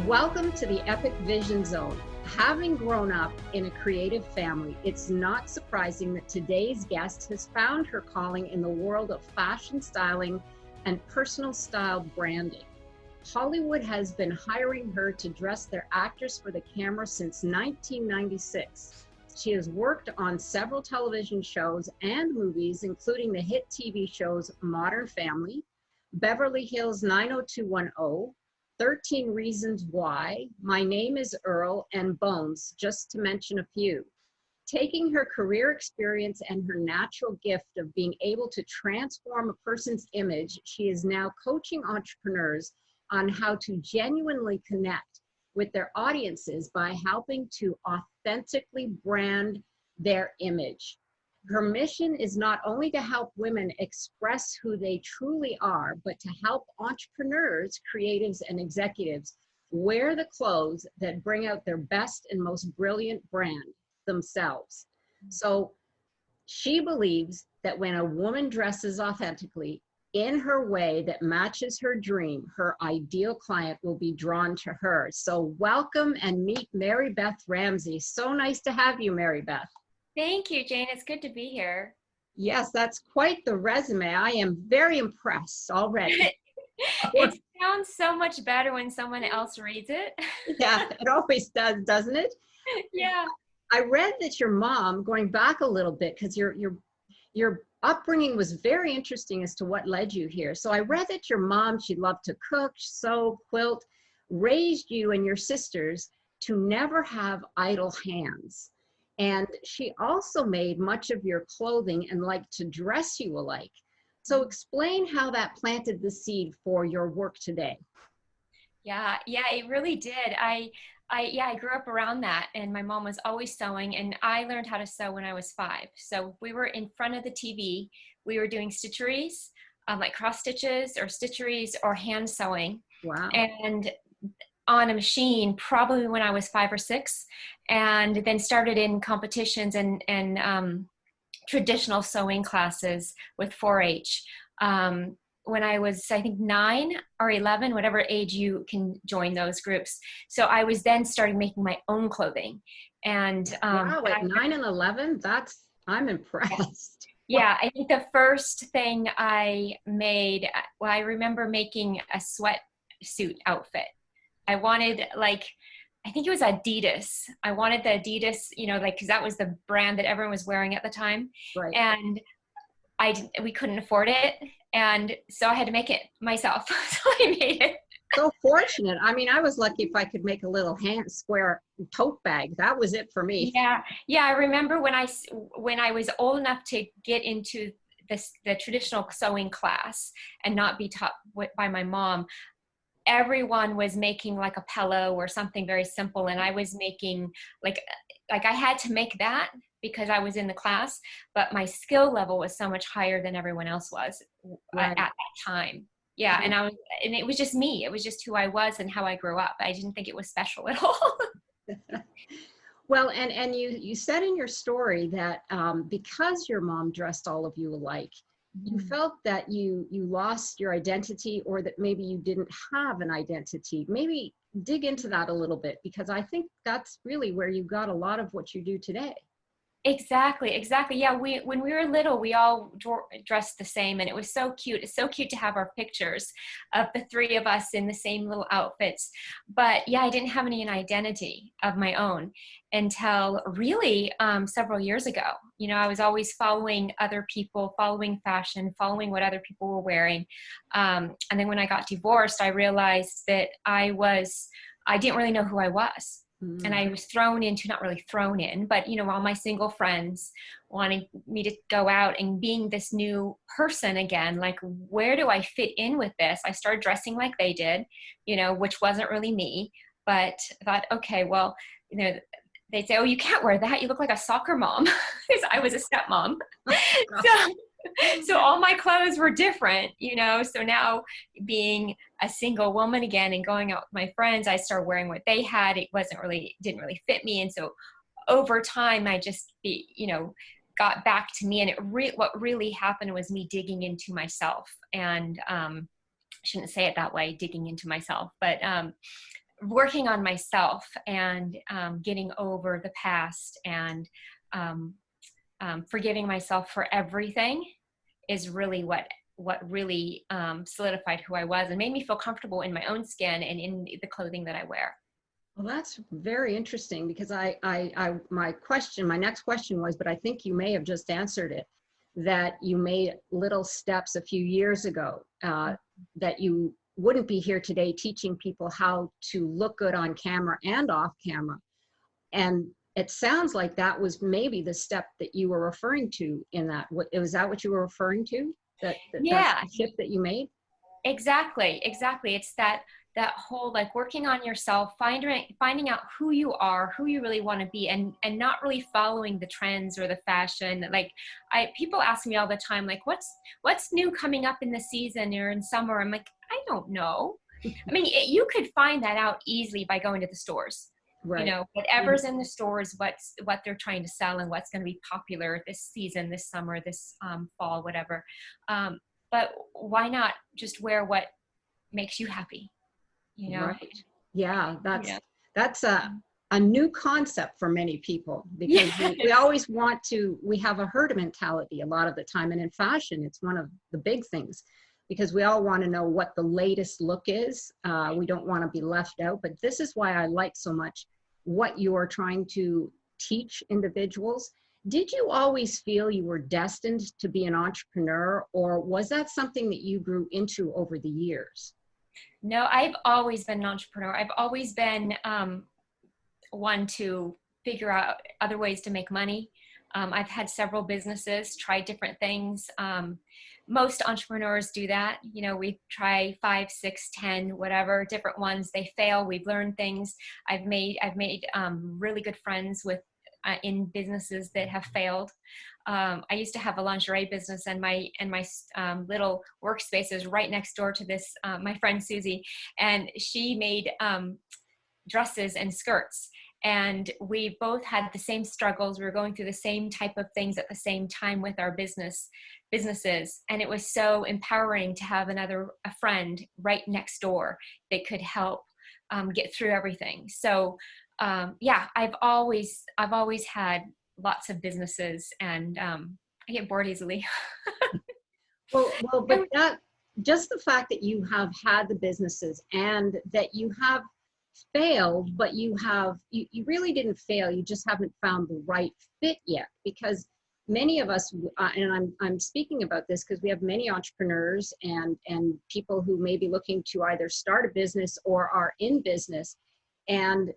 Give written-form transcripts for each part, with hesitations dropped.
Welcome to the Epic Vision Zone. Having grown up in a creative family, it's not surprising that today's guest has found her calling in the world of fashion styling and personal style branding. Hollywood has been hiring her to dress their actors for the camera since 1996. She has worked on several television shows and movies, including the hit TV shows Modern Family, Beverly Hills 90210, 13 Reasons Why, My Name is Earl, and Bones, just to mention a few. Taking her career experience and her natural gift of being able to transform a person's image, she is now coaching entrepreneurs on how to genuinely connect with their audiences by helping to authentically brand their image. Her mission is not only to help women express who they truly are, but to help entrepreneurs, creatives, and executives wear the clothes that bring out their best and most brilliant brand, themselves. So she believes that when a woman dresses authentically in her way that matches her dream, her ideal client will be drawn to her. So welcome and meet Mary Beth Ramsey. So nice to have you, Mary Beth. Thank you, Jane. It's good to be here. Yes, that's quite the resume. I am very impressed already. It sounds so much better when someone else reads it. Yeah, it always does, doesn't it? Yeah. I read that your mom, going back a little bit, because your upbringing was very interesting as to what led you here. So I read that your mom, she loved to cook, sew, quilt, raised you and your sisters to never have idle hands. And she also made much of your clothing and liked to dress you alike. So explain how that planted the seed for your work today. Yeah, it really did. I grew up around that, and my mom was always sewing, and I learned how to sew when I was 5. So we were in front of the TV. We were doing stitcheries, like cross stitches or stitcheries or hand sewing. Wow. And on a machine probably when I was 5 or 6, and then started in competitions and traditional sewing classes with 4-H. When I was, I think, 9 or 11, whatever age you can join those groups. So I was then starting making my own clothing. And wow, at 9 and 11, I'm impressed. Yeah, I think the first thing I made, well, I remember making a sweatsuit outfit. I wanted, like, I think it was Adidas. I wanted the Adidas, because that was the brand that everyone was wearing at the time. Right. And we couldn't afford it. And so I had to make it myself. So I made it. So fortunate. I mean, I was lucky if I could make a little hand square tote bag. That was it for me. Yeah. I remember when I was old enough to get into the traditional sewing class and not be taught by my mom, everyone was making like a pillow or something very simple, and I was making like I had to make that because I was in the class, but my skill level was so much higher than everyone else was at that time. Yeah, and it was just me. It was just who I was and how I grew up. I didn't think it was special at all. Well, and you said in your story that because your mom dressed all of you alike, you felt that you lost your identity, or that maybe you didn't have an identity. Maybe dig into that a little bit, because I think that's really where you got a lot of what you do today. Exactly. Yeah, when we were little, we all dressed the same, and it was so cute. It's so cute to have our pictures of the 3 of us in the same little outfits. But yeah, I didn't have any identity of my own until really several years ago. I was always following other people, following fashion, following what other people were wearing. And then when I got divorced, I realized that I didn't really know who I was. And I was not really thrown in, but all my single friends wanting me to go out and being this new person again, like, where do I fit in with this? I started dressing like they did, which wasn't really me, but I thought, okay, well, they'd say, oh, you can't wear that. You look like a soccer mom, because I was a stepmom. So all my clothes were different, so now being a single woman again and going out with my friends, I started wearing what they had. It didn't really fit me. And so over time, I just, got back to me. And what really happened was me digging into myself. And I shouldn't say it that way, digging into myself, but working on myself and getting over the past and forgiving myself for everything is really what really solidified who I was and made me feel comfortable in my own skin and in the clothing that I wear. Well, that's very interesting because my next question was, but I think you may have just answered it, that you made little steps a few years ago, that you wouldn't be here today teaching people how to look good on camera and off camera. And it sounds like that was maybe the step that you were referring to in that. Was that what you were referring to? That's the shift that you made? Exactly. It's that whole like working on yourself, finding out who you are, who you really want to be, and not really following the trends or the fashion. Like people ask me all the time, like, what's new coming up in the season or in summer? I'm like, I don't know. I mean, you could find that out easily by going to the stores. Right. You know, whatever's in the stores, what they're trying to sell and what's going to be popular this season, this summer, this fall, whatever. But why not just wear what makes you happy? You know? Right. Yeah, that's a new concept for many people because we always we have a herd mentality a lot of the time. And in fashion, it's one of the big things because we all want to know what the latest look is. We don't want to be left out, but this is why I like so much what you're trying to teach individuals. Did you always feel you were destined to be an entrepreneur, or was that something that you grew into over the years? No, I've always been an entrepreneur. I've always been one to figure out other ways to make money. I've had several businesses, tried different things. Most entrepreneurs do that. You know, we try 5, 6, 10, whatever, different ones. They fail. We've learned things. I've made really good friends with in businesses that have failed. I used to have a lingerie business, and my little workspace is right next door to this. My friend Susie, and she made dresses and skirts. And we both had the same struggles. We were going through the same type of things at the same time with our businesses. And it was so empowering to have a friend right next door that could help get through everything. So I've always had lots of businesses, and I get bored easily. well, but just the fact that you have had the businesses and that you have failed, but you really didn't fail. You just haven't found the right fit yet, because many of us, and I'm speaking about this because we have many entrepreneurs and people who may be looking to either start a business or are in business, and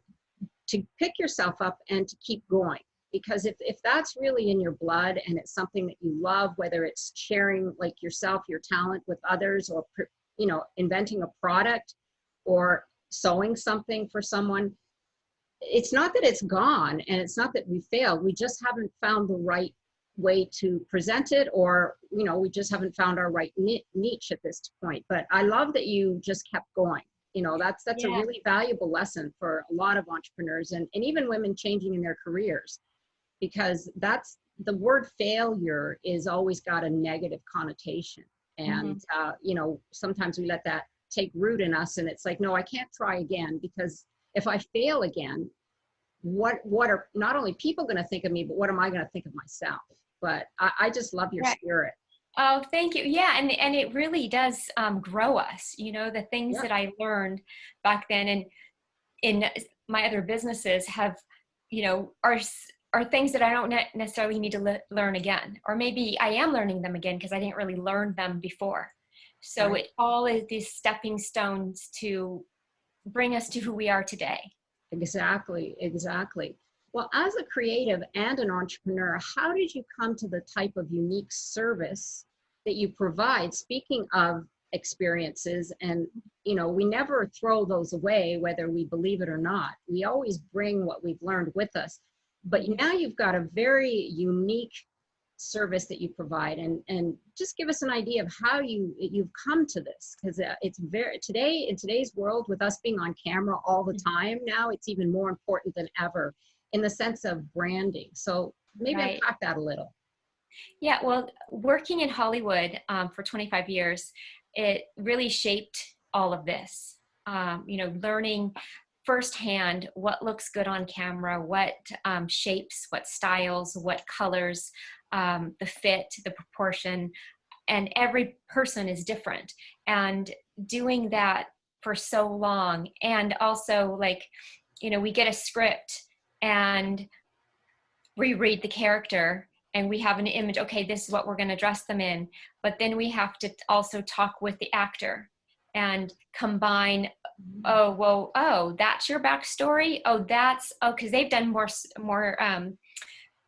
to pick yourself up and to keep going. Because if that's really in your blood and it's something that you love, whether it's sharing like yourself, your talent with others, or, you know, inventing a product or sewing something for someone, it's not that it's gone and it's not that we failed. We just haven't found the right way to present it, or, you know, we just haven't found our right niche at this point. But I love that you just kept going. You know, that's a really valuable lesson for a lot of entrepreneurs and even women changing in their careers, because that's the word failure is always got a negative connotation. And, you know, sometimes we let that take root in us, and it's like, no, I can't try again, because if I fail again, what are not only people going to think of me, but what am I going to think of myself? But I just love your spirit. Oh, thank you. Yeah, and it really does grow us. You know, the things that I learned back then and in my other businesses have, you know, are things that I don't necessarily need to learn again, or maybe I am learning them again because I didn't really learn them before. So it all is these stepping stones to bring us to who we are today. Exactly. Well, as a creative and an entrepreneur, how did you come to the type of unique service that you provide? Speaking of experiences, and, you know, we never throw those away, whether we believe it or not. We always bring what we've learned with us. But now you've got a very unique service that you provide, and just give us an idea of how you've come to this, because it's in today's world, with us being on camera all the time now, it's even more important than ever in the sense of branding. So maybe unpack that a little. Yeah, well, working in Hollywood for 25 years, it really shaped all of this. You know, learning firsthand what looks good on camera, what shapes, what styles, what colors, the fit, the proportion, and every person is different. And doing that for so long, and also like, we get a script and we read the character and we have an image, okay, this is what we're going to dress them in, but then we have to also talk with the actor and combine, that's your backstory, because they've done more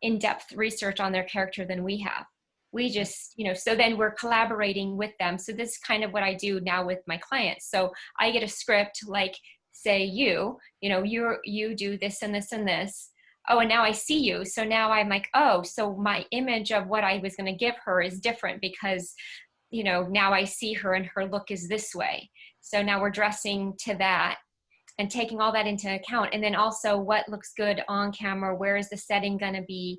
in-depth research on their character than we have. We just, so then we're collaborating with them. So this is kind of what I do now with my clients. So I get a script, like, say you do this and this and this. Oh, and now I see you. So now I'm like, oh, so my image of what I was going to give her is different because, now I see her and her look is this way. So now we're dressing to that and taking all that into account. And then also what looks good on camera, where is the setting going to be?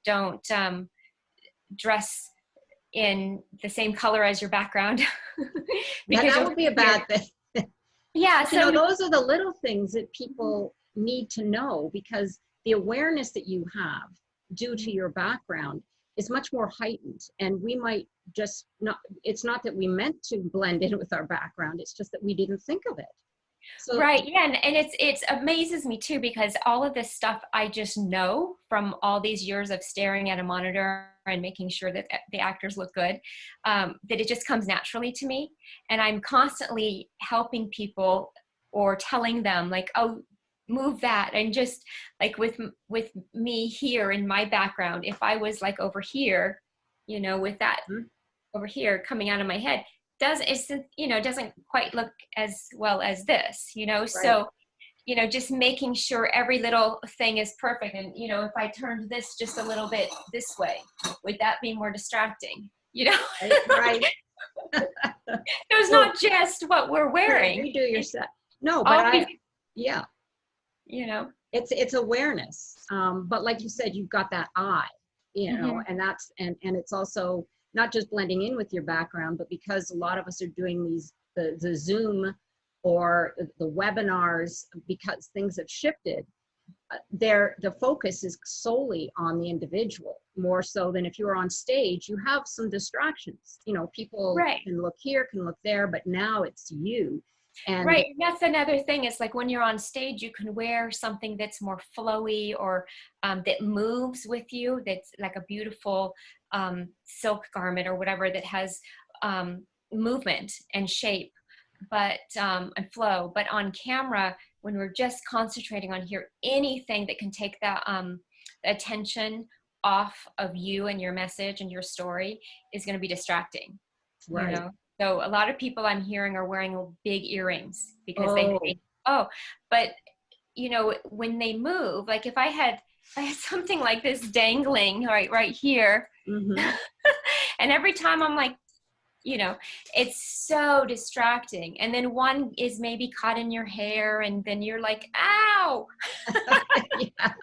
Don't dress in the same color as your background. Because that would be a bad thing. Yeah. So those are the little things that people need to know, because the awareness that you have due to your background is much more heightened, and we might just not, it's not that we meant to blend in with our background, it's just that we didn't think of it. So, right. Yeah. And it's amazes me too, because all of this stuff I just know from all these years of staring at a monitor and making sure that the actors look good, that it just comes naturally to me. And I'm constantly helping people or telling them like, oh, move that. And just like with me here in my background, if I was like over here, with that over here coming out of my head, doesn't quite look as well as this, right. So, just making sure every little thing is perfect. And, if I turned this just a little bit this way, would that be more distracting? Right. So it's not just what we're wearing. You do your set. No, but yeah. It's awareness. But like you said, you've got that eye, and that's, and it's also not just blending in with your background, but because a lot of us are doing the Zoom or the webinars, because things have shifted, the focus is solely on the individual, more so than if you were on stage. You have some distractions, people can look here, can look there, but now it's you. And right. That's another thing. It's like when you're on stage, you can wear something that's more flowy or that moves with you. That's like a beautiful silk garment or whatever that has movement and shape, but and flow. But on camera, when we're just concentrating on here, anything that can take that attention off of you and your message and your story is going to be distracting. Right. So a lot of people I'm hearing are wearing big earrings because they think, but when they move, like if I had something like this dangling right here, and every time I'm like, it's so distracting. And then one is maybe caught in your hair, and then you're like, ow. Yeah.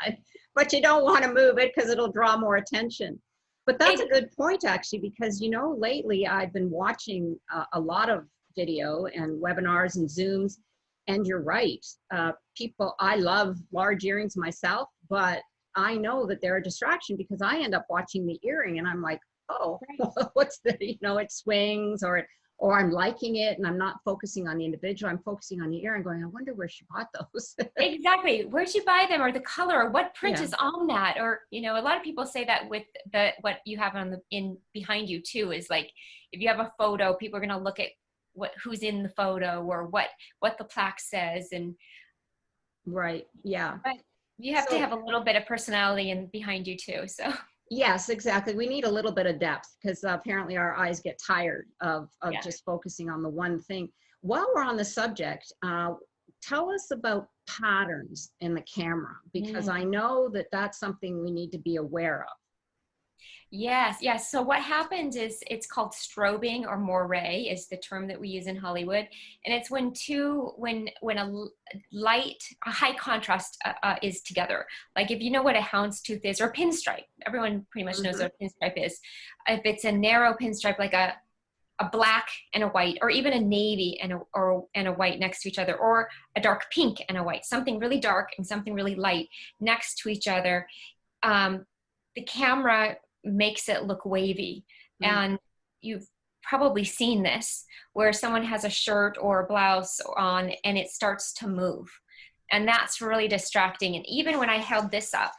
But you don't want to move it because it'll draw more attention. But that's a good point, actually, because, lately I've been watching a lot of video and webinars and Zooms, and you're right. I love large earrings myself, but I know that they're a distraction because I end up watching the earring and I'm like, oh, what's the, it swings, or I'm liking it and I'm not focusing on the individual. I'm focusing on the earring going, I wonder where she bought those. Exactly. Where'd you buy them, or the color, or what print is on that? Or, a lot of people say that with what you have in behind you too, is like, if you have a photo, people are going to look at who's in the photo or what the plaque says. And right. Yeah. But you have to have a little bit of personality behind you too. So. Yes, exactly. We need a little bit of depth because apparently our eyes get tired of just focusing on the one thing. While we're on the subject, tell us about patterns in the camera, because I know that that's something we need to be aware of. Yes. So what happens is, it's called strobing, or moire is the term that we use in Hollywood. And it's when a high contrast is together. Like if you know what a houndstooth is, or a pinstripe, everyone pretty much knows what a pinstripe is. If it's a narrow pinstripe, like a a black and a white, or even a navy and a white next to each other, or a dark pink and a white, something really dark and something really light next to each other, the camera makes it look wavy. And you've probably seen this, where someone has a shirt or a blouse on and it starts to move. And that's really distracting. And even when I held this up,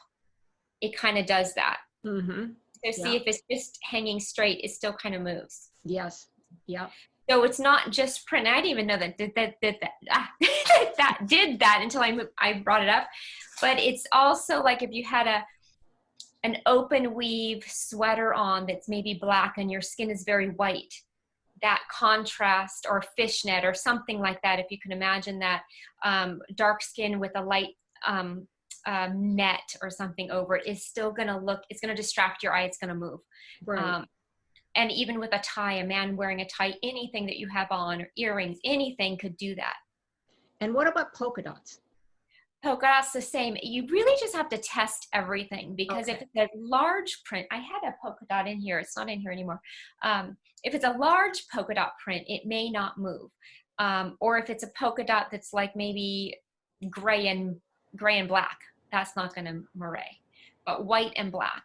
it kind of does that. So see, if it's just hanging straight, it still kind of moves. Yes. Yeah. So it's not just print. I didn't even know that that did that until I brought it up. But it's also like if you had an open weave sweater on that's maybe black and your skin is very white, that contrast, or fishnet or something like that, if you can imagine that, dark skin with a light net or something over it, is still going to look, it's going to distract your eye, it's going to move. Right. And even with a tie, a man wearing a tie, anything that you have on, or earrings, anything could do that. And what about polka dots? Polka dots the same. You really just have to test everything, because if it's a large print, I had a polka dot in here, it's not in here anymore. If it's a large polka dot print, it may not move. Or if it's a polka dot that's like maybe gray and black, that's not going to moray. But white and black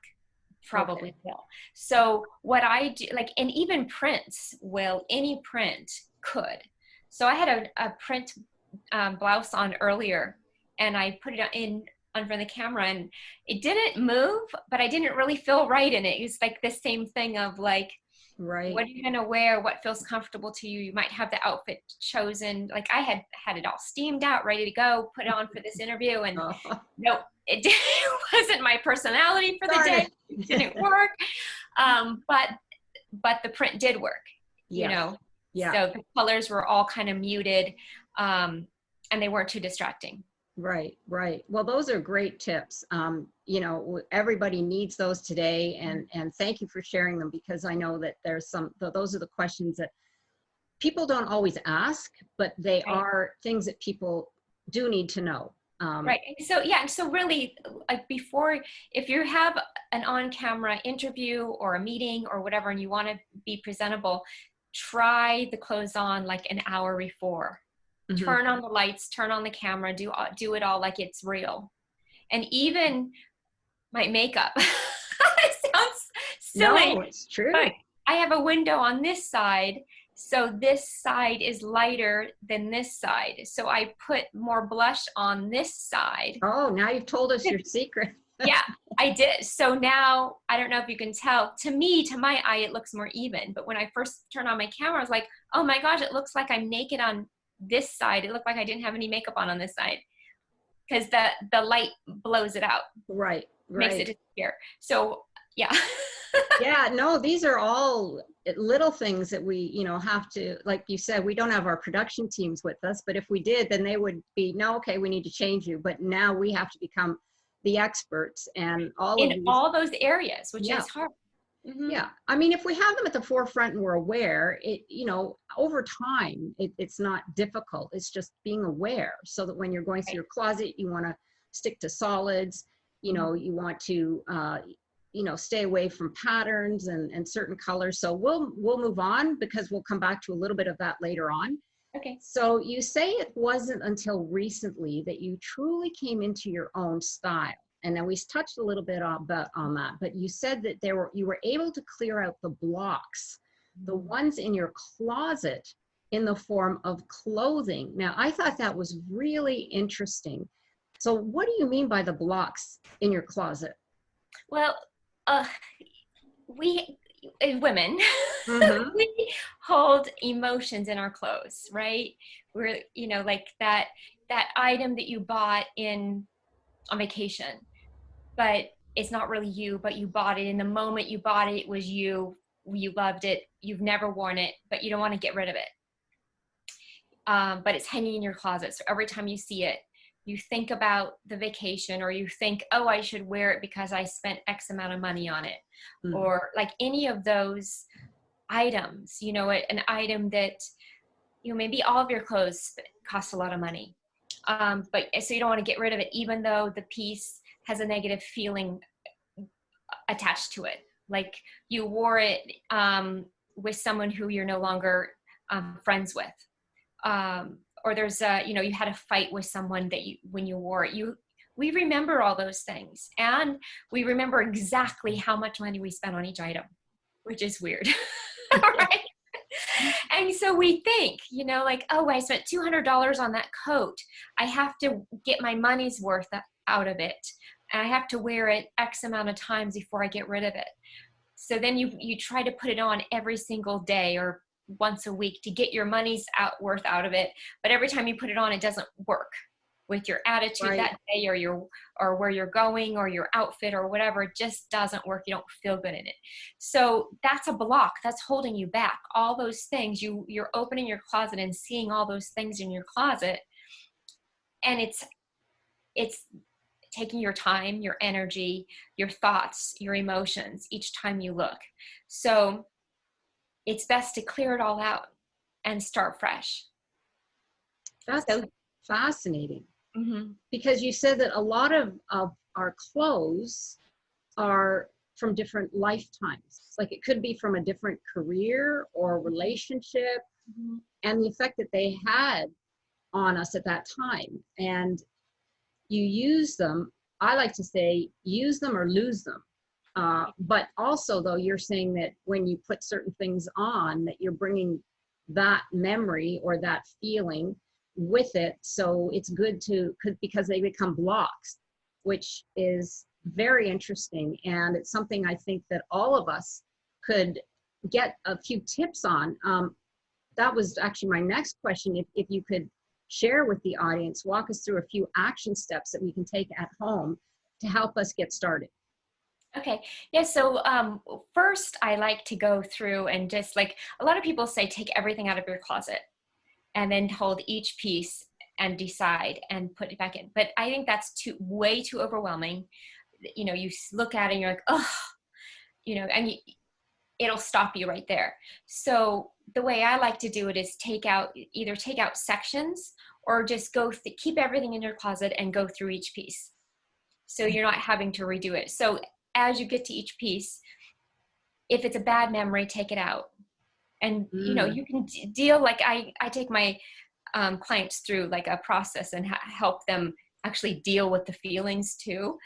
probably will. So what I do, like, and even prints will, any print could. So I had a print blouse on earlier, and I put it in front of the camera, and it didn't move, but I didn't really feel right in it. It's like the same thing of like, what are you going to wear? What feels comfortable to you? You might have the outfit chosen. Like I had it all steamed out, ready to go, put it on for this interview. And nope, it wasn't my personality for the day. It didn't work. But the print did work, you know? Yeah. So the colors were all kind of muted, and they weren't too distracting. Right, right. Well, those are great tips. You know, everybody needs those today, and thank you for sharing them, because I know that there's those are the questions that people don't always ask, but they are things that people do need to know. Right. So yeah. So really, like before, if you have an on-camera interview or a meeting or whatever, and you want to be presentable, try the clothes on like an hour before. Turn on the lights, turn on the camera, do it all like it's real. And even my makeup, it sounds silly. No, it's true. But I have a window on this side, so this side is lighter than this side. So I put more blush on this side. Oh, now you've told us your secret. Yeah, I did. So now, I don't know if you can tell, to me, to my eye, it looks more even. But when I first turned on my camera, I was like, oh my gosh, it looks like I'm naked on this side. It looked like I didn't have any makeup on this side, because the light blows it out. Right. Makes it disappear. So yeah. Yeah, no, these are all little things that we, you know, have to, like you said, we don't have our production teams with us, but if we did, then they would be, no, okay, we need to change you. But now we have to become the experts and all those areas, which is hard. Yeah. I mean, if we have them at the forefront and we're aware, you know, over time, it's not difficult. It's just being aware, so that when you're going through your closet, you want to stick to solids, you know, you want to, you know, stay away from patterns and certain colors. So we'll move on, because we'll come back to a little bit of that later on. Okay. So you say it wasn't until recently that you truly came into your own style. And then we touched a little bit on that, but you said that you were able to clear out the blocks, the ones in your closet, in the form of clothing. Now, I thought that was really interesting. So what do you mean by the blocks in your closet? Well, we women, we hold emotions in our clothes, right? We're, you know, like that item that you bought on vacation, but it's not really you, but you bought it. In the moment you bought it, it was you loved it, you've never worn it, but you don't want to get rid of it. But it's hanging in your closet. So every time you see it, you think about the vacation, or you think, oh, I should wear it because I spent X amount of money on it. Or like any of those items, you know, an item that, you know, maybe all of your clothes cost a lot of money. But so you don't want to get rid of it, even though the piece has a negative feeling attached to it. Like you wore it with someone who you're no longer friends with. Or there's you had a fight with someone that when you wore it, we remember all those things, and we remember exactly how much money we spent on each item, which is weird. Right? And so we think, like, oh, I spent $200 on that coat. I have to get my money's worth out of it. And I have to wear it X amount of times before I get rid of it. So then you try to put it on every single day or once a week to get your money's worth out of it. But every time you put it on, it doesn't work with your attitude Right. that day, or where you're going, or your outfit, or whatever. It just doesn't work. You don't feel good in it. So that's a block that's holding you back. All those things, you're opening your closet and seeing all those things in your closet, and it's taking your time, your energy, your thoughts, your emotions each time you look. So it's best to clear it all out and start fresh. That's fascinating. Mm-hmm. Because you said that a lot of our clothes are from different lifetimes. Like it could be from a different career or relationship, Mm-hmm. and the effect that they had on us at that time. And you use them, I like to say, use them or lose them. But also, though, you're saying that when you put certain things on, that you're bringing that memory or that feeling with it. So it's good because they become blocks, which is very interesting. And it's something I think that all of us could get a few tips on. That was actually my next question. If you could share with the audience, walk us through a few action steps that we can take at home to help us get started. Okay. Yeah. So first, I like to go through and just, like, a lot of people say, take everything out of your closet and then hold each piece and decide and put it back in. But I think that's way too overwhelming. You look at it and you're like, oh, and it'll stop you right there. So the way I like to do it is either take out sections, or just keep everything in your closet and go through each piece. So you're not having to redo it. So as you get to each piece, if it's a bad memory, take it out. And, you can deal, like I take my clients through like a process and help them actually deal with the feelings too.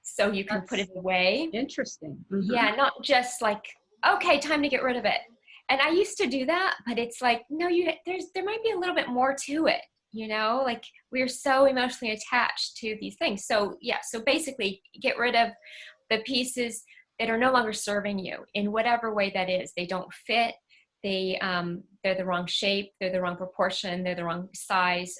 So you can put it away. Interesting. Mm-hmm. Yeah, not just like, okay, time to get rid of it. And I used to do that, but it's like, no, there might be a little bit more to it. Like we're so emotionally attached to these things. So yeah, so basically get rid of the pieces that are no longer serving you in whatever way that is. They don't fit. They're the wrong shape. They're the wrong proportion. They're the wrong size.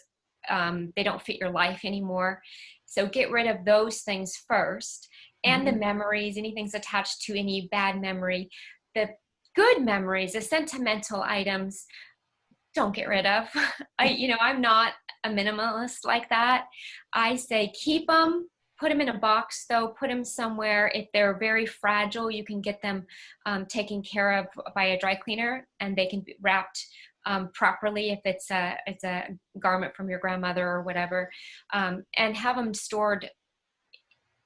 They don't fit your life anymore. So get rid of those things first. And the memories, anything's attached to any bad memory. The good memories, the sentimental items, don't get rid of. I'm not a minimalist like that. I say keep them, put them in a box though, put them somewhere. If they're very fragile, you can get them taken care of by a dry cleaner, and they can be wrapped properly if it's a garment from your grandmother or whatever, and have them stored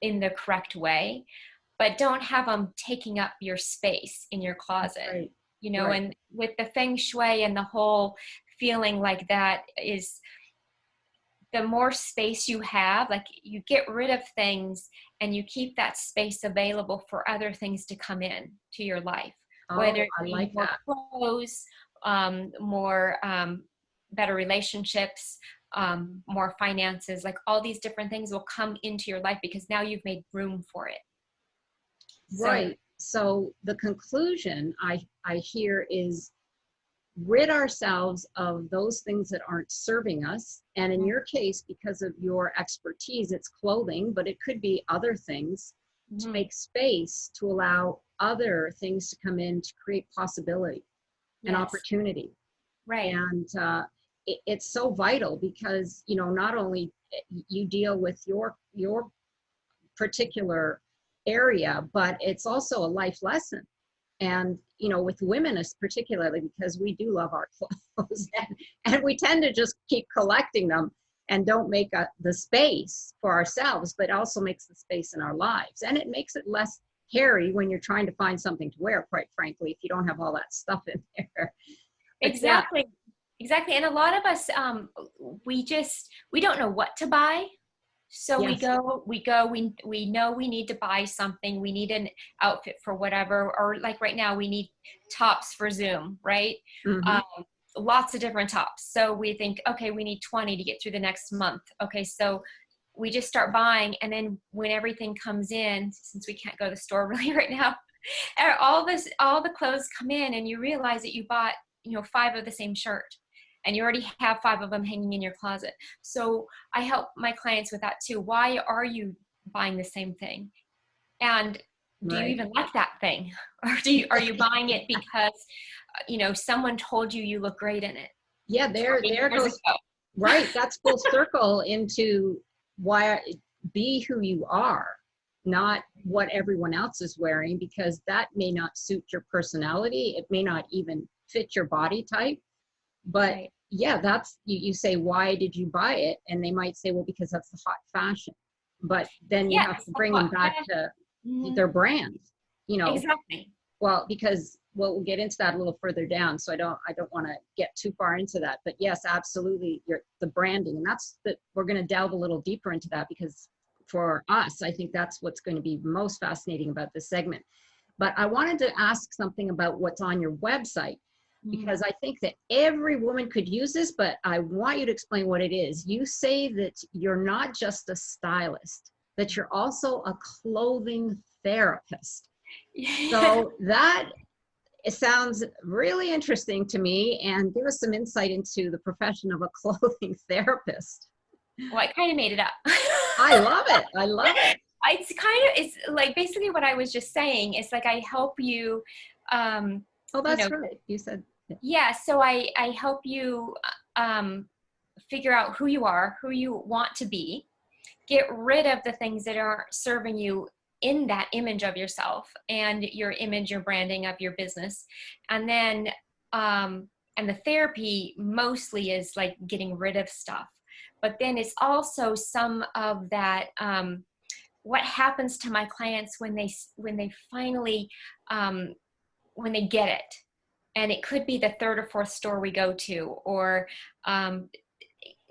in the correct way. But don't have them taking up your space in your closet. Right. Right. And with the feng shui and the whole feeling like that is, the more space you have, like you get rid of things and you keep that space available for other things to come in to your life. Whether I like more that. clothes, more better relationships, more finances, like all these different things will come into your life because now you've made room for it. Right. So the conclusion I hear is rid ourselves of those things that aren't serving us. And in your case, because of your expertise, it's clothing, but it could be other things, to make space to allow other things to come in to create possibility and opportunity. Right. And it's so vital because, not only you deal with your particular area, but it's also a life lesson. And, with women particularly, because we do love our clothes and we tend to just keep collecting them and don't make the space for ourselves, but also makes the space in our lives. And it makes it less hairy when you're trying to find something to wear, quite frankly, if you don't have all that stuff in there. But Exactly. Exactly. And a lot of us, we don't know what to buy. So yes. we know we need to buy something. We need an outfit for whatever, or like right now we need tops for Zoom, right? Mm-hmm. Lots of different tops. So we think, okay, we need 20 to get through the next month. Okay. So we just start buying. And then when everything comes in, since we can't go to the store really right now, all the clothes come in and you realize that you bought, 5 of the same shirt. And you already have 5 of them hanging in your closet. So I help my clients with that too. Why are you buying the same thing? And do you even like that thing? Or are you buying it because, someone told you look great in it? Yeah, there goes, right. That's full circle into why be who you are, not what everyone else is wearing, because that may not suit your personality. It may not even fit your body type. But right. Yeah, that's, you say, why did you buy it? And they might say, well, because that's the hot fashion. But then you have to bring them back to their brand, Exactly. Well, because we'll get into that a little further down. So I don't want to get too far into that. But yes, absolutely, the branding. And we're going to delve a little deeper into that, because for us, I think that's what's going to be most fascinating about this segment. But I wanted to ask something about what's on your website, because I think that every woman could use this, but I want you to explain what it is. You say that you're not just a stylist, that you're also a clothing therapist. So it sounds really interesting to me, and give us some insight into the profession of a clothing therapist. Well, I kind of made it up. I love it. I love it. It's like basically what I was just saying. It's like I help you. Oh, that's right. You said. Yeah, so I help you figure out who you are, who you want to be, get rid of the things that aren't serving you in that image of yourself and your image, your branding of your business. And then, and the therapy mostly is like getting rid of stuff. But then it's also some of that, what happens to my clients when they finally, when they get it. And it could be the 3rd or 4th store we go to, or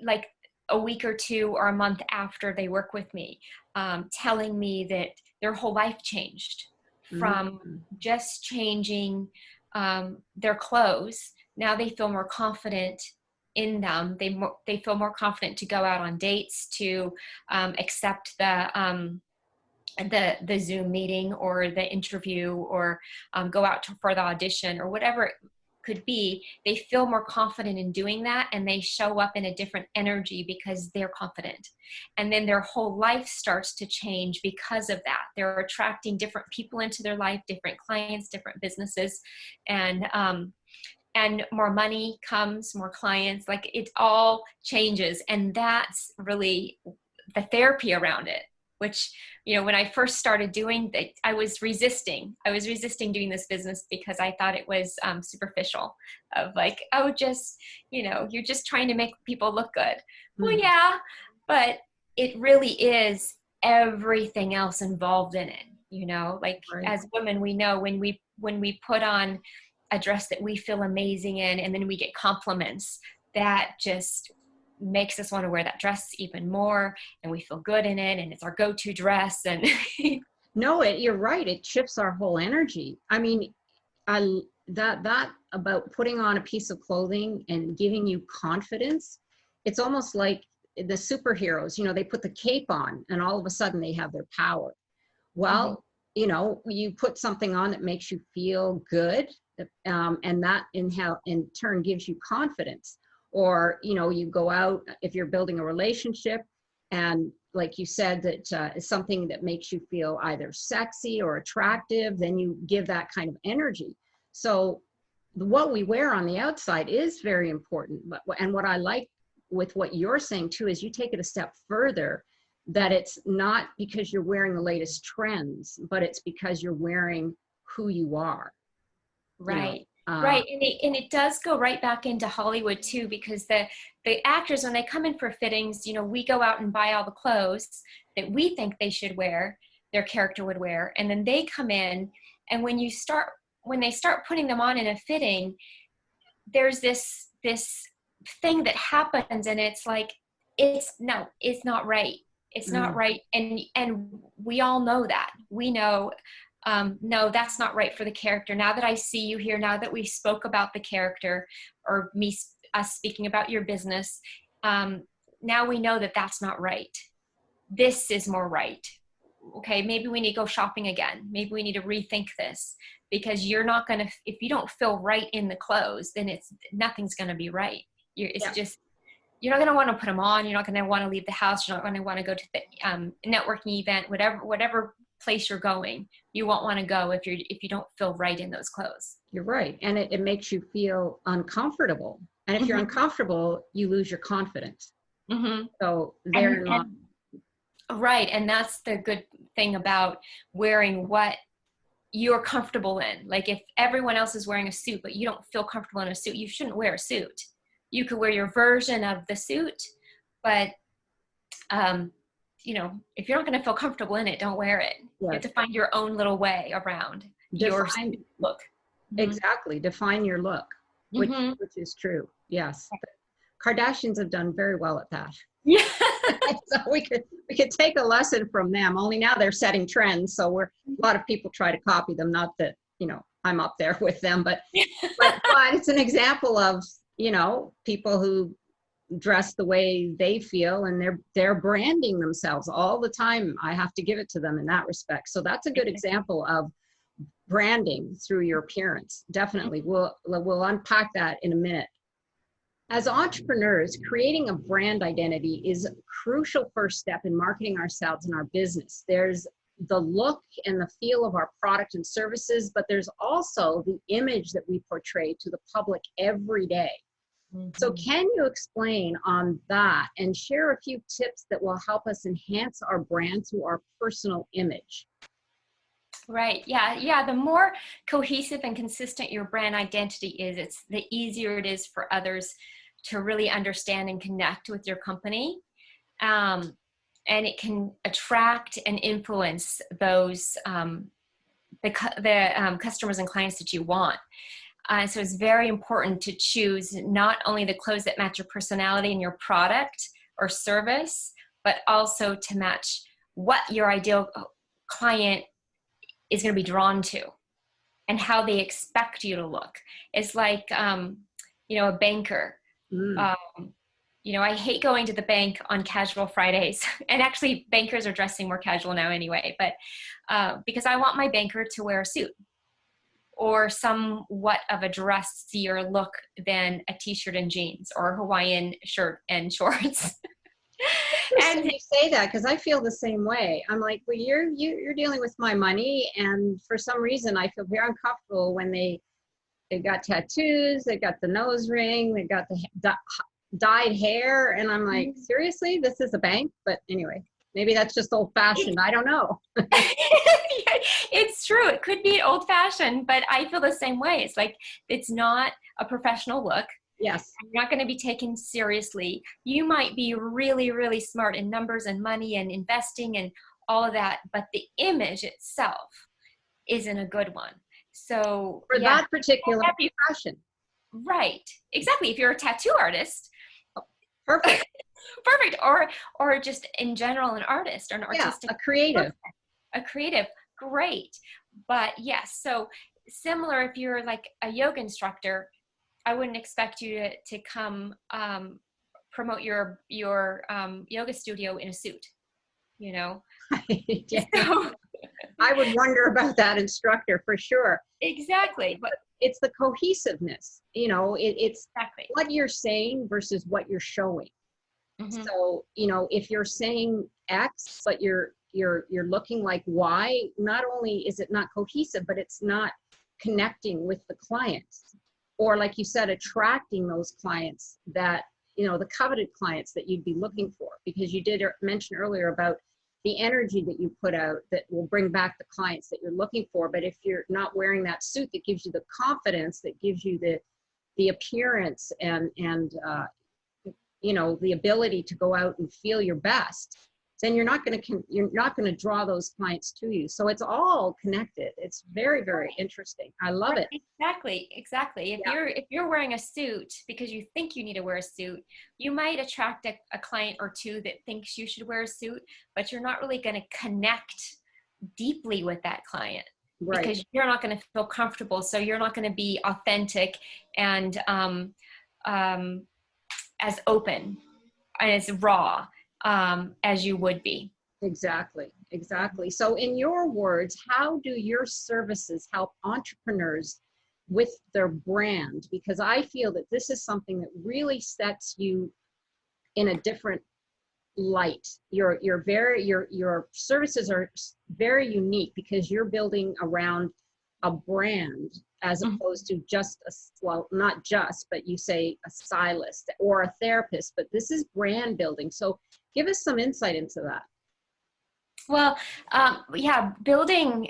like a week or 2 or a month after they work with me, telling me that their whole life changed from just changing their clothes. Now they feel more confident in them. They feel more confident to go out on dates, to accept the Zoom meeting or the interview, or go out for the audition or whatever it could be. They feel more confident in doing that, and they show up in a different energy because they're confident. And then their whole life starts to change because of that. They're attracting different people into their life, different clients, different businesses, and more money comes, more clients, like it all changes. And that's really the therapy around it, which, when I first started doing that, I was resisting doing this business because I thought it was superficial, of like, oh, just, you're just trying to make people look good. Well, yeah, but it really is everything else involved in it, like as women, we know when we put on a dress that we feel amazing in, and then we get compliments, that just makes us want to wear that dress even more, and we feel good in it, and it's our go-to dress. And no, you're right. It shifts our whole energy. I mean, that about putting on a piece of clothing and giving you confidence. It's almost like the superheroes, they put the cape on and all of a sudden they have their power. Well, you put something on that makes you feel good, and that in turn gives you confidence. Or, you go out, if you're building a relationship, and like you said, that is something that makes you feel either sexy or attractive, then you give that kind of energy. So what we wear on the outside is very important. And what I like with what you're saying too, is you take it a step further, that it's not because you're wearing the latest trends, but it's because you're wearing who you are. Right. Right. And it does go right back into Hollywood too, because the actors, when they come in for fittings, we go out and buy all the clothes that we think they should wear. their character would wear. And then they come in, and when they start putting them on in a fitting, there's this thing that happens, and it's like, it's not right. It's not right. And we all know that. We know, no, that's not right for the character. Now that I see you here, now that we spoke about the character, or us speaking about your business, now we know that that's not right. This is more right. Okay, maybe we need to go shopping again. Maybe we need to rethink this, because you're not going to, if you don't feel right in the clothes, then nothing's going to be right. You're not going to want to put them on. You're not going to want to leave the house. You're not going to want to go to the networking event, whatever place you're going. You won't want to go if you don't feel right in those clothes. You're right. And it makes you feel uncomfortable. And if you're uncomfortable, you lose your confidence. So they're not. Right. And that's the good thing about wearing what you're comfortable in. Like, if everyone else is wearing a suit, but you don't feel comfortable in a suit, you shouldn't wear a suit. You could wear your version of the suit, but, if you're not going to feel comfortable in it, don't wear it. Yes. You have to find your own little way around your look. Exactly. Define your look, which is true. Yes. But Kardashians have done very well at that. Yeah. So we could take a lesson from them, only now they're setting trends. So a lot of people try to copy them. Not that, I'm up there with them, but it's an example of, people who dress the way they feel, and they're branding themselves all the time. I have to give it to them in that respect. So that's a good example of branding through your appearance. Definitely. We'll unpack that in a minute. As entrepreneurs, creating a brand identity is a crucial first step in marketing ourselves and our business. There's the look and the feel of our product and services, but there's also the image that we portray to the public every day. So can you explain on that and share a few tips that will help us enhance our brand through our personal image? Right. Yeah. The more cohesive and consistent your brand identity is, the easier it is for others to really understand and connect with your company. And it can attract and influence those, the customers and clients that you want. So it's very important to choose not only the clothes that match your personality and your product or service, but also to match what your ideal client is going to be drawn to and how they expect you to look. It's like, a banker. I hate going to the bank on casual Fridays. And actually, bankers are dressing more casual now anyway, but because I want my banker to wear a suit or somewhat of a dressier look than a t-shirt and jeans or a Hawaiian shirt and shorts. And you say that, because I feel the same way. I'm like, well, you're dealing with my money, and for some reason I feel very uncomfortable when they've got tattoos, they've got the nose ring, they've got the dyed hair, and I'm like, seriously, this is a bank? But anyway, maybe that's just old-fashioned. I don't know. It's true. It could be old-fashioned, but I feel the same way. It's like, it's not a professional look. Yes. You're not going to be taken seriously. You might be really, really smart in numbers and money and investing and all of that, but the image itself isn't a good one. So for that particular fashion. Right. Exactly. If you're a tattoo artist. Perfect. Perfect. Or just in general, an artist or an artistic. A creative. Person. A creative. Great. But yes. So similar, if you're like a yoga instructor, I wouldn't expect you to come promote your yoga studio in a suit, Yeah. So, I would wonder about that instructor for sure. Exactly. But it's the cohesiveness, it's exactly what you're saying versus what you're showing. So, if you're saying X, but you're looking like Y, not only is it not cohesive, but it's not connecting with the clients. Or like you said, attracting those clients that, the coveted clients that you'd be looking for, because you did mention earlier about the energy that you put out that will bring back the clients that you're looking for. But if you're not wearing that suit that gives you the confidence, that gives you the appearance and the ability to go out and feel your best. then you're not going to draw those clients to you. So it's all connected. It's very, very interesting. I love it. Exactly. If you're wearing a suit because you think you need to wear a suit, you might attract a client or two that thinks you should wear a suit, but you're not really going to connect deeply with that client. Right. Because you're not going to feel comfortable. So you're not going to be authentic and as open and as raw as you would be. Exactly. So in your words, how do your services help entrepreneurs with their brand? Because I feel that this is something that really sets you in a different light. Your services are very unique because you're building around a brand as opposed to just not just, but you say a stylist or a therapist, but this is brand building. So give us some insight into that. Well, building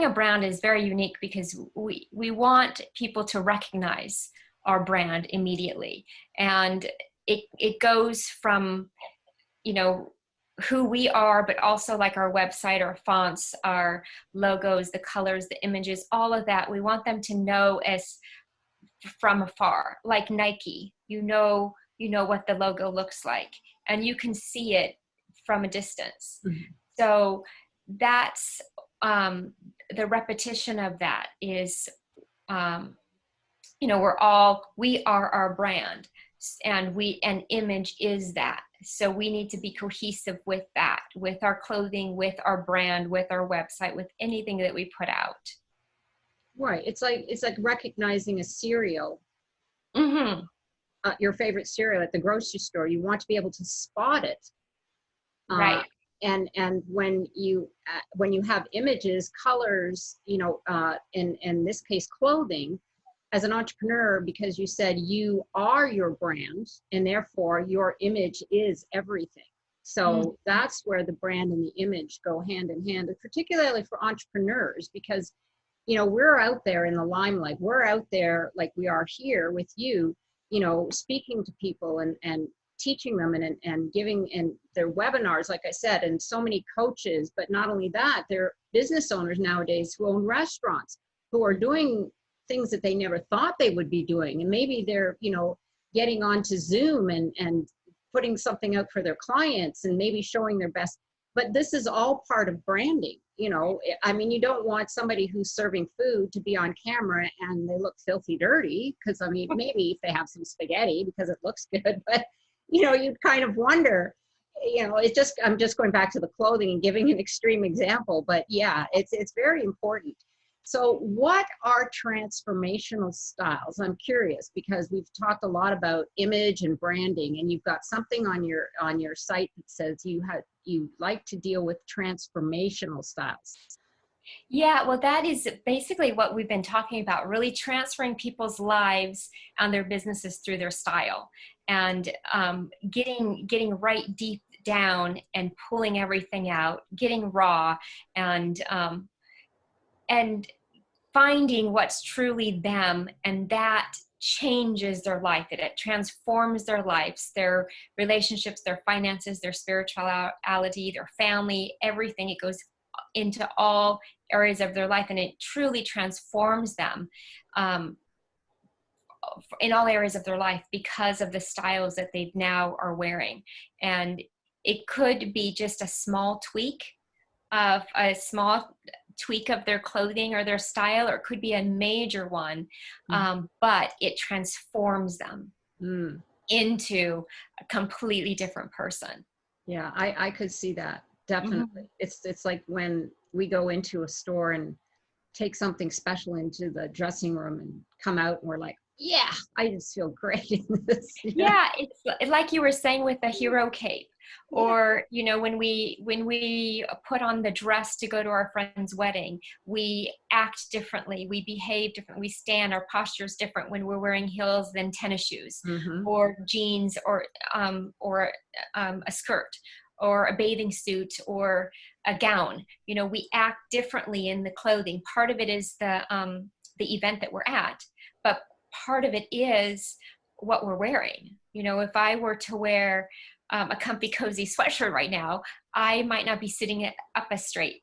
a brand is very unique because we want people to recognize our brand immediately. And it goes from, who we are, but also like our website, our fonts, our logos, the colors, the images, all of that. We want them to know as from afar, like Nike, you know what the logo looks like and you can see it from a distance. Mm-hmm. So that's the repetition of that is, we are our brand, and an image is that. So we need to be cohesive with that, with our clothing, with our brand, with our website, with anything that we put out. Right. It's like recognizing a cereal, mm-hmm. Your favorite cereal at the grocery store. You want to be able to spot it. Right. And when you have images, colors, in this case, clothing, as an entrepreneur, because you said you are your brand and therefore your image is everything. So that's where the brand and the image go hand in hand, particularly for entrepreneurs, because, we're out there in the limelight. We're out there like we are here with you, speaking to people and teaching them and giving in their webinars, like I said, and so many coaches. But not only that, they're business owners nowadays who own restaurants, who are doing things that they never thought they would be doing. And maybe they're, getting onto Zoom and putting something out for their clients and maybe showing their best. But this is all part of branding. You don't want somebody who's serving food to be on camera and they look filthy dirty, because maybe if they have some spaghetti because it looks good, but you'd kind of wonder, I'm just going back to the clothing and giving an extreme example, but yeah, it's very important. So what are transformational styles? I'm curious because we've talked a lot about image and branding, and you've got something on your site that says you like to deal with transformational styles. Yeah, well, that is basically what we've been talking about, really transferring people's lives and their businesses through their style, and getting right deep down and pulling everything out, getting raw, and finding what's truly them, and that changes their life. It transforms their lives, their relationships, their finances, their spirituality, their family, everything. It goes into all areas of their life, and it truly transforms them in all areas of their life because of the styles that they now are wearing. And it could be just a small tweak of their clothing or their style, or it could be a major one, but it transforms them into a completely different person. Yeah, I could see that, definitely. It's like when we go into a store and take something special into the dressing room and come out and we're like, yeah, I just feel great in this. Yeah, it's like you were saying with the hero cape, or when we put on the dress to go to our friend's wedding, we act differently, we behave differently, we stand, our posture is different when we're wearing heels than tennis shoes, or jeans, or a skirt, or a bathing suit, or a gown. We act differently in the clothing. Part of it is the event that we're at, but part of it is what we're wearing. If I were to wear a comfy, cozy sweatshirt right now, I might not be sitting it up as straight,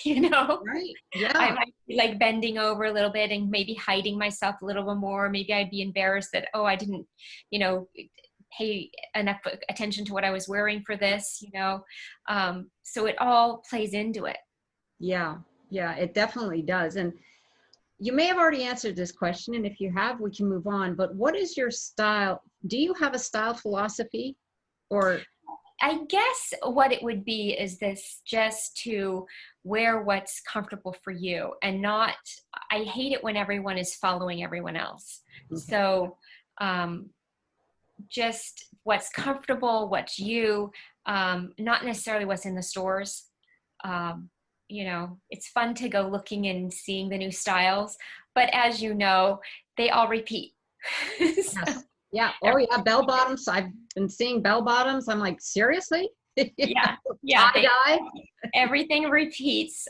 you know? Right. I Yeah. might be like bending over a little bit and maybe hiding myself a little bit more. Maybe I'd be embarrassed that, oh, I didn't, you know, pay enough attention to what I was wearing for this, you know? So it all plays into it. Yeah. Yeah, it definitely does. And you may have already answered this question, and if you have, we can move on. But what is your style? Do you have a style philosophy or? I guess what it would be is this, just to wear what's comfortable for you and not, I hate it when everyone is following everyone else. Okay. So just what's comfortable, what's you, not necessarily what's in the stores. You know, it's fun to go looking and seeing the new styles, but as you know, they all repeat. So, Yes. Yeah. Oh, yeah. Bell bottoms. I've been seeing bell bottoms. I'm like, seriously? yeah, yeah, Tie dye? everything repeats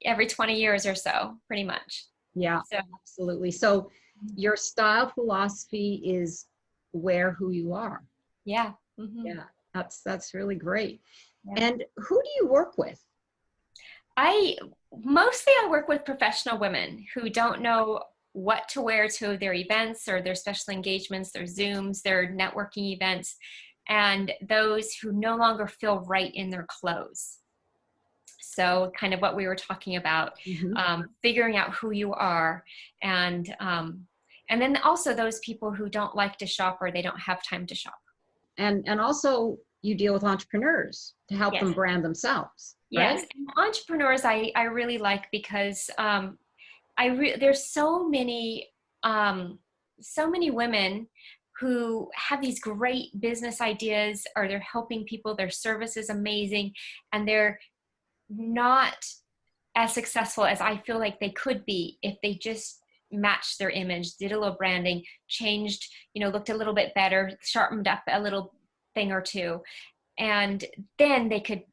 every 20 years or so, pretty much. Yeah, So absolutely. So your style philosophy is wear who you are. yeah. Hmm. Yeah, that's really great. Yeah. And who do you work with? I mostly I work with professional women who don't know what to wear to their events or their special engagements, their Zooms, their networking events, and those who no longer feel right in their clothes. So kind of what we were talking about, Mhm. figuring out who you are, and then also those people who don't like to shop or they don't have time to shop. And also you deal with entrepreneurs to help Yes. them brand themselves, right? Yes, and entrepreneurs I really like because there's so many women who have these great business ideas, or they're helping people, their service is amazing, and they're not as successful as I feel like they could be if they just matched their image, did a little branding, changed, you know, looked a little bit better, sharpened up a little thing or two, and then they could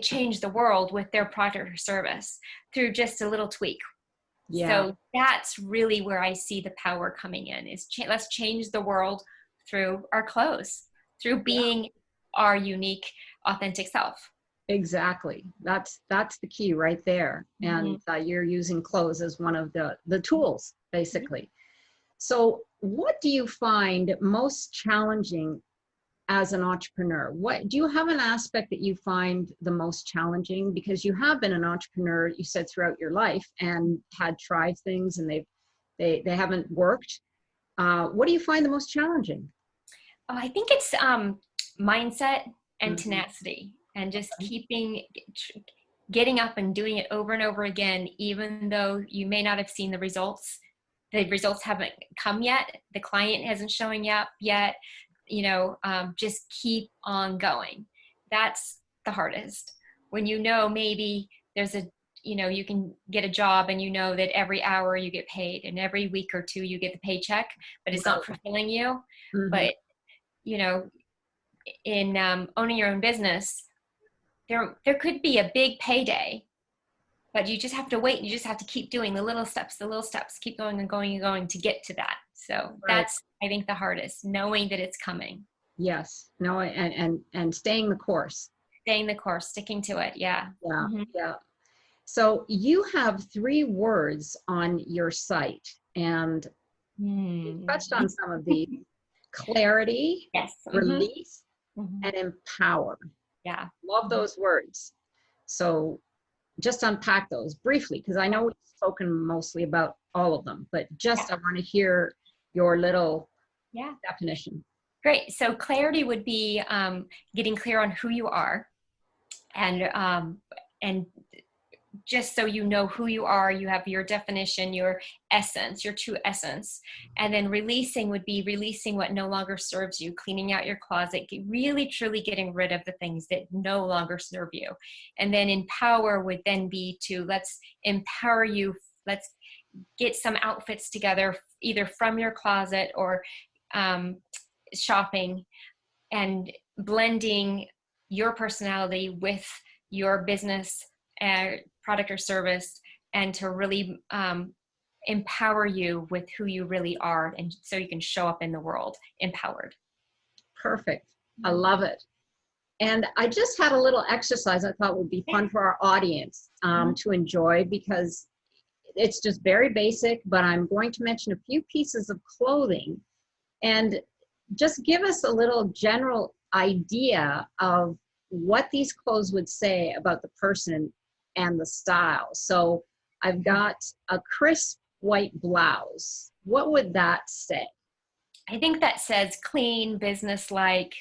change the world with their product or service through just a little tweak. Yeah, So that's really where I see the power coming in, is let's change the world through our clothes, through yeah, being our unique, authentic self. exactly. That's the key right there. Mm-hmm. And you're using clothes as one of the tools, basically. So, what do you find most challenging as an entrepreneur? What do you have an aspect that you find the most challenging? Because you have been an entrepreneur, you said, throughout your life and had tried things and they haven't worked. What do you find the most challenging? Oh, I think it's mindset and Mhm. tenacity, and just getting up and doing it over and over again, even though you may not have seen the results. The results haven't come yet. The client hasn't showing up yet. You know, just keep on going. That's the hardest. When you know maybe there's you can get a job and you know that every hour you get paid and every week or two you get the paycheck, but it's Right. not fulfilling you. Mhm. But you know, in owning your own business, there could be a big payday, but you just have to wait. You just have to keep doing the little steps, keep going and going and going to get to that. So Right. that's, I think, the hardest, knowing that it's coming, Yes. No, and staying the course. staying the course, sticking to it. Yeah. Yeah. Hmm. Yeah. So you have three words on your site, and you Hmm. touched on some of the clarity, Yes. Hmm. release, Hmm. and empower. Yeah. Love Hmm. those words. So just unpack those briefly, because I Yeah. know we've spoken mostly about all of them, but Yeah. just I want to hear your little Yeah. definition. Great. So clarity would be getting clear on who you are, and just so you know who you are, you have your definition, your essence, your true essence. And then releasing would be releasing what no longer serves you, cleaning out your closet, really truly getting rid of the things that no longer serve you. And then empower would then be to, let's empower you. Let's get some outfits together, either from your closet or um, shopping, and blending your personality with your business product or service, and to really empower you with who you really are, and so you can show up in the world empowered. Perfect. I love it. And I just had a little exercise I thought would be fun for our audience to enjoy, because it's just very basic, but I'm going to mention a few pieces of clothing and just give us a little general idea of what these clothes would say about the person and the style. So I've got a crisp white blouse. What would that say? I think that says clean, business-like.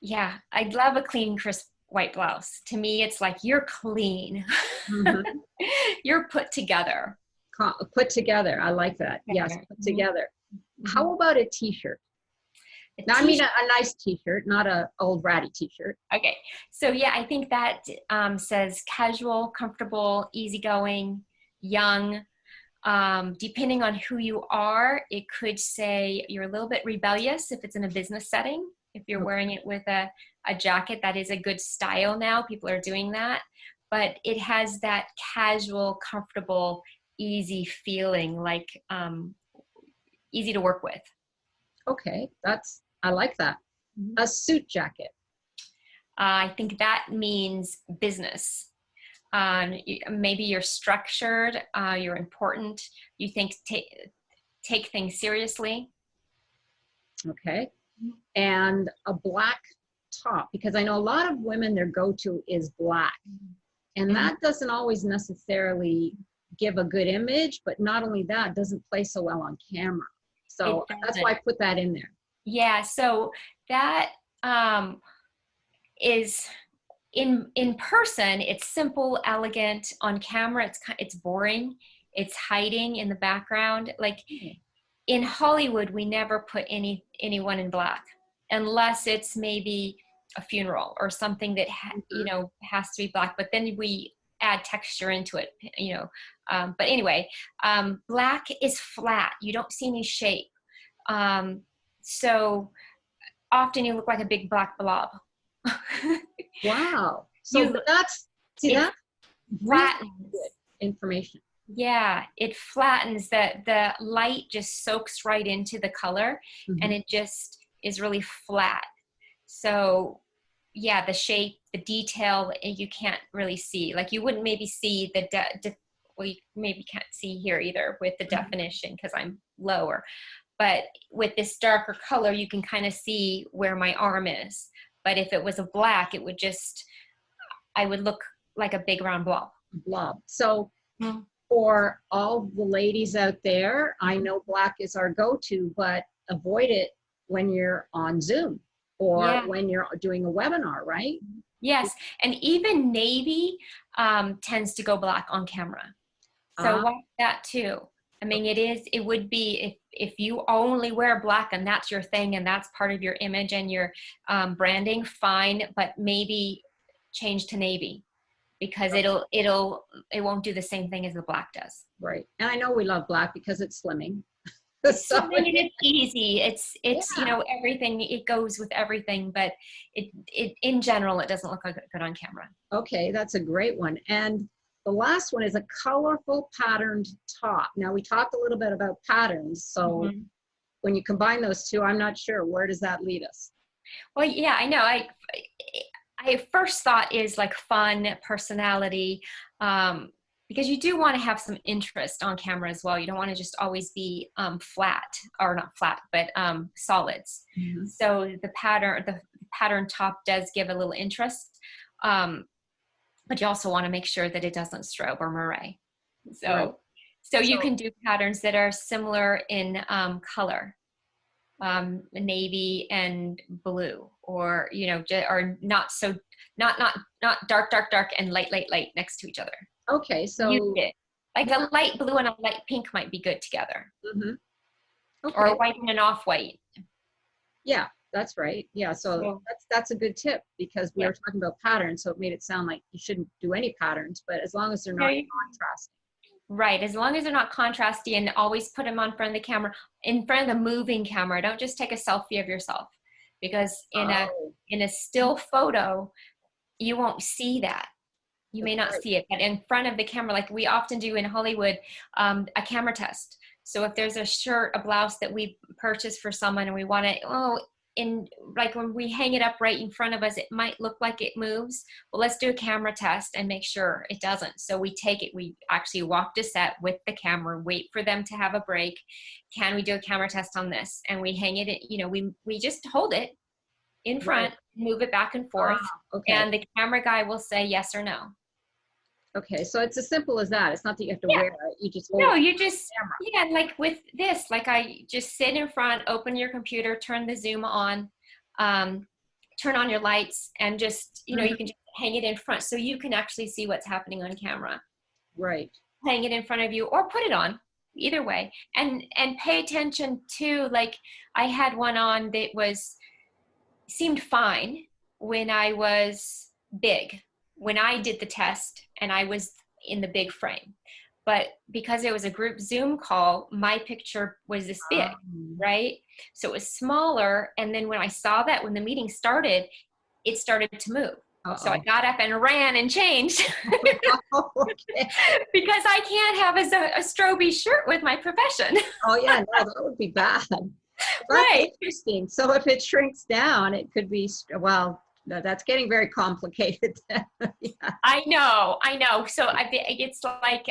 Yeah, I'd love a clean, crisp white blouse. To me, it's like you're clean. Mm-hmm. You're put together. Put together. I like that. Yes, put together. How about a t-shirt? Now, I mean a nice t-shirt, not a old ratty t-shirt. Okay. So yeah, I think that says casual, comfortable, easygoing, young. Depending on who you are, it could say you're a little bit rebellious if it's in a business setting. If you're wearing it with a jacket, that is a good style now. People are doing that. But it has that casual, comfortable, easy feeling, like easy to work with. Okay, I like that. A suit jacket. I think that means business. Maybe you're structured, you're important, you think take things seriously. Okay. And a black top, because I know a lot of women, their go-to is black. And that doesn't always necessarily give a good image, but not only that, it doesn't play so well on camera. So that's why I put that in there. Yeah, so that is in person, it's simple, elegant. On camera, it's boring. It's hiding in the background. Like in Hollywood, we never put anyone in black unless it's maybe a funeral or something that has to be black. But then we add texture into it, But anyway, black is flat. You don't see any shape. So often you look like a big black blob. Wow. So that's flattens. Good information. Yeah, it flattens, that the light just soaks right into the color, and it just is really flat. So yeah, the shape, the detail, you can't really see. Like you wouldn't maybe see well, you maybe can't see here either with the definition because I'm lower. But with this darker color, you can kind of see where my arm is. But if it was a black, I would look like a big round blob. So for all the ladies out there, I know black is our go-to, but avoid it when you're on Zoom or when you're doing a webinar, right? Yes, and even navy tends to go black on camera. So watch that too. I mean, it would be if you only wear black and that's your thing and that's part of your image and your branding, fine, but maybe change to navy because it won't do the same thing as the black does. Right. And I know we love black because it's slimming. So it's easy. It's everything, it goes with everything, but it in general, it doesn't look good on camera. Okay, that's a great one. And the last one is a colorful patterned top. Now we talked a little bit about patterns. So when you combine those two, I'm not sure, where does that lead us? Well, yeah, I know. I first thought is like fun, personality, because you do want to have some interest on camera as well. You don't want to just always be flat, or not flat, but solids. So the pattern top does give a little interest, but you also want to make sure that it doesn't strobe or moire. So you can do patterns that are similar in color, navy and blue, or or not dark and light next to each other. Okay, so like a light blue and a light pink might be good together. Okay. Or a white and an off-white. Yeah, that's right. Yeah, so that's a good tip, because we were talking about patterns, so it made it sound like you shouldn't do any patterns, but as long as they're not contrasting. Right, as long as they're not contrasty, and always put them on front of the camera, in front of the moving camera. Don't just take a selfie of yourself, because in a still photo, you won't see that. You may not see it, but in front of the camera, like we often do in Hollywood, a camera test. So if there's a shirt, a blouse that we purchased for someone and we want to, in like when we hang it up right in front of us, it might look like it moves. Well, let's do a camera test and make sure it doesn't. So we take it, we actually walk to set with the camera, wait for them to have a break. Can we do a camera test on this? And we hang it, we just hold it in front, move it back and forth. Okay. And the camera guy will say yes or no. Okay, so it's as simple as that. It's not that you have to wear it. You just hold No, it. you just, yeah, like with this, like I just sit in front, open your computer, turn the Zoom on, turn on your lights, and just, you can just hang it in front so you can actually see what's happening on camera. Right. Hang it in front of you or put it on, either way. And pay attention to, like, I had one on that seemed fine when I was big, when I did the test and I was in the big frame. But because it was a group Zoom call, my picture was this big, right? So it was smaller. And then when I saw that, when the meeting started, it started to move. So I got up and ran and changed because I can't have a strobe shirt with my profession. Oh yeah, no, that would be bad. Right. Interesting. So if it shrinks down, it could be, well, no, that's getting very complicated. Yeah. I know. So it's like,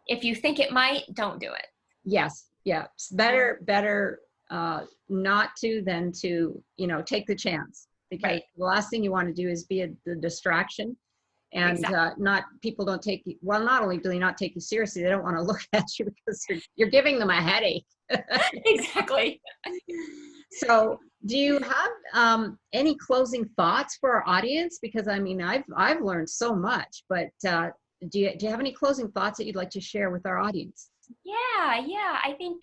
if you think it might, don't do it. Yes. Yeah. It's better not to than to, take the chance, because the last thing you want to do is be the distraction, and people don't take you. Well, not only do they not take you seriously, they don't want to look at you because you're giving them a headache. Exactly. So do you have any closing thoughts for our audience? Because I mean, I've learned so much, but do you have any closing thoughts that you'd like to share with our audience? Yeah. I think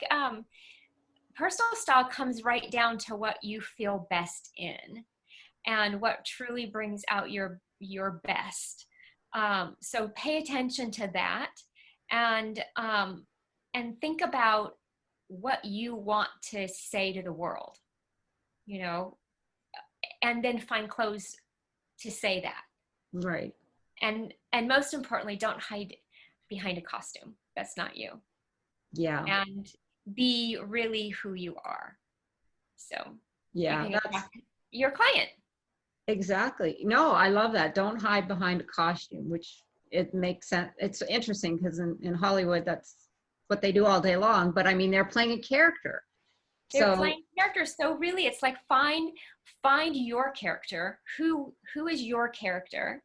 personal style comes right down to what you feel best in and what truly brings out your best. So pay attention to that, and think about what you want to say to the world, and then find clothes to say that. Right. And most importantly, don't hide behind a costume. That's not you. Yeah. And be really who you are. So yeah, that's your client. Exactly. No, I love that. Don't hide behind a costume, which it makes sense. It's interesting because in Hollywood, that's what they do all day long. But I mean, they're playing a character. They're playing characters. So really, it's like find your character. Who is your character?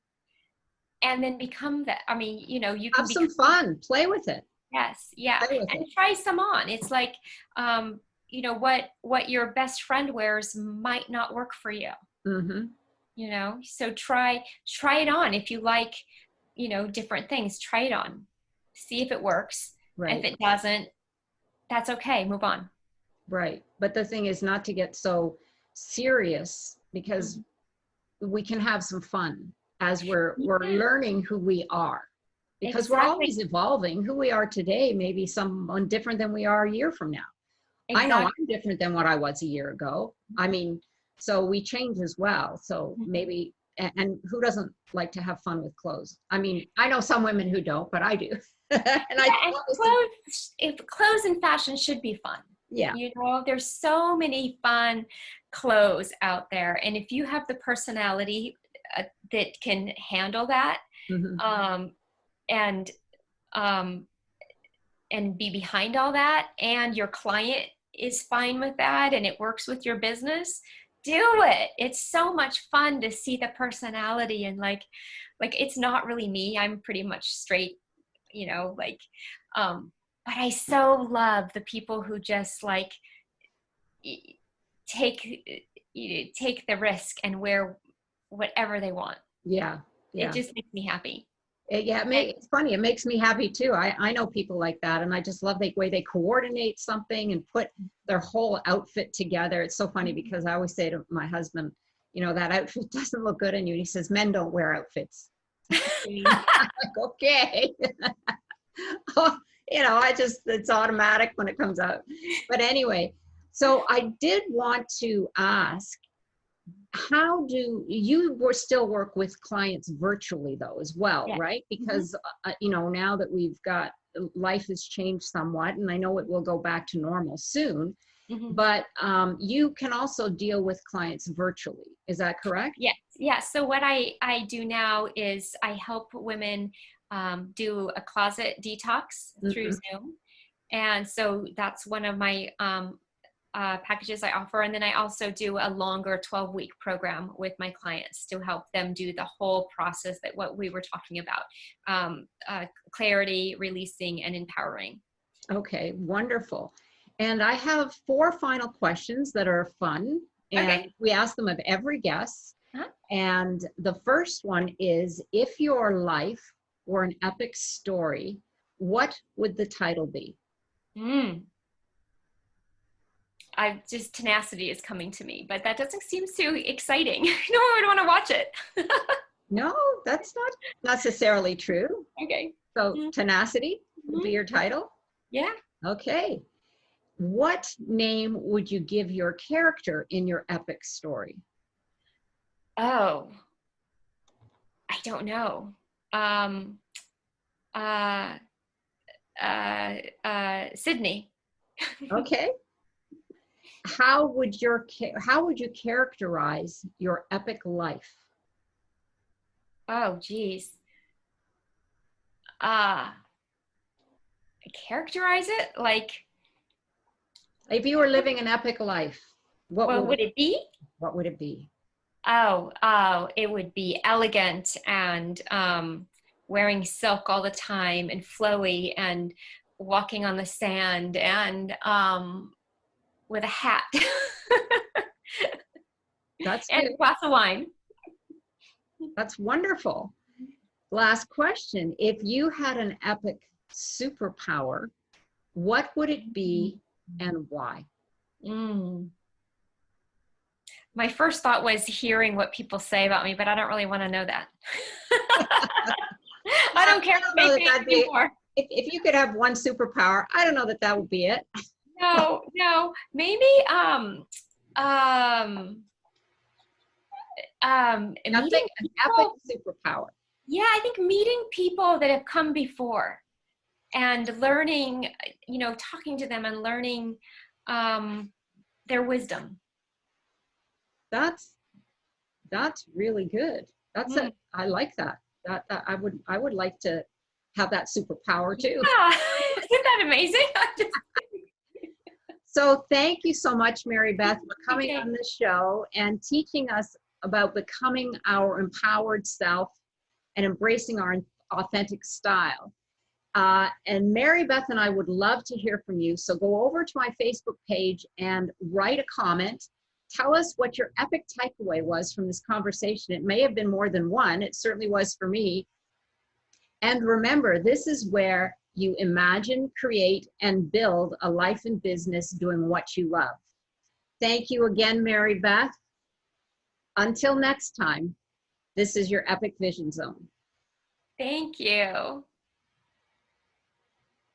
And then become that. I mean, you can have some fun. Play with it. Yes. Yeah. And try some on. It's like, what your best friend wears might not work for you. Mm-hmm. So try it on. If you like, different things, try it on. See if it works. Right. If it doesn't, that's okay. Move on. Right. But the thing is not to get so serious, because we can have some fun as we're learning who we are, because we're always evolving. Who we are today may be someone different than we are a year from now. I know I'm different than what I was a year ago. I mean, so we change as well. So maybe, and who doesn't like to have fun with clothes? I mean, I know some women who don't, but I do. Clothes and fashion should be fun. Yeah. There's so many fun clothes out there. And if you have the personality that can handle that, and be behind all that, and your client is fine with that, and it works with your business, do it. It's so much fun to see the personality, and like it's not really me. I'm pretty much straight, but I so love the people who just like take the risk and wear whatever they want. Yeah. It just makes me happy. It's funny. It makes me happy too. I know people like that, and I just love the way they coordinate something and put their whole outfit together. It's so funny because I always say to my husband, that outfit doesn't look good on you. And he says, men don't wear outfits. I'm like, okay. It's automatic when it comes out. But anyway, so I did want to ask, how do you still work with clients virtually though as well, right? Because now that we've got life has changed somewhat, and I know it will go back to normal soon, Mhm. but you can also deal with clients virtually. Is that correct? Yes, yes. So what I do now is I help women do a closet detox through Mhm. Zoom. And so that's one of my packages I offer. And then I also do a longer 12-week program with my clients to help them do the whole process that what we were talking about, clarity, releasing, and empowering. Okay, wonderful. And I have 4 final questions that are fun, and Okay. we ask them of every guest. Uh-huh. And the first one is, if your life were an epic story, what would the title be? Mm. I just tenacity is coming to me, but that doesn't seem too exciting. No one would want to watch it. No, that's not necessarily true. Okay. So, tenacity would be Mm-hmm. your title? Yeah. Okay. What name would you give your character in your epic story? Oh, I don't know. Um, uh, Sydney. Okay. How would you characterize your epic life? Oh, geez. Uh, Characterize it like, If you were living an epic life, what what would would it, it be? what would it be? Oh, it would be elegant and wearing silk all the time and flowy and walking on the sand and with a hat That's and good. a glass of wine. That's wonderful. Last question. If you had an epic superpower, what would it be and why? Mm. My first thought was hearing what people say about me, but I don't really want to know that. I don't care I if don't they know that say that'd it be, anymore. if you could have one superpower, I don't know that that would be it. No, maybe um Nothing, meeting an epic people. superpower. Yeah, I think meeting people that have come before and learning, talking to them and learning um, their wisdom. That's That's really good. Mm. I like that. I would like to have that superpower too. Yeah, isn't that amazing? So thank you so much, Mary Beth, for coming Okay. on the show and teaching us about becoming our empowered self and embracing our authentic style. And Mary Beth and I would love to hear from you. So go over to my Facebook page and write a comment. Tell us what your epic takeaway was from this conversation. It may have been more than one. It certainly was for me. And remember, this is where you imagine, create, and build a life and business doing what you love. Thank you again, Mary Beth. Until next time, this is your Epic Vision Zone. Thank you.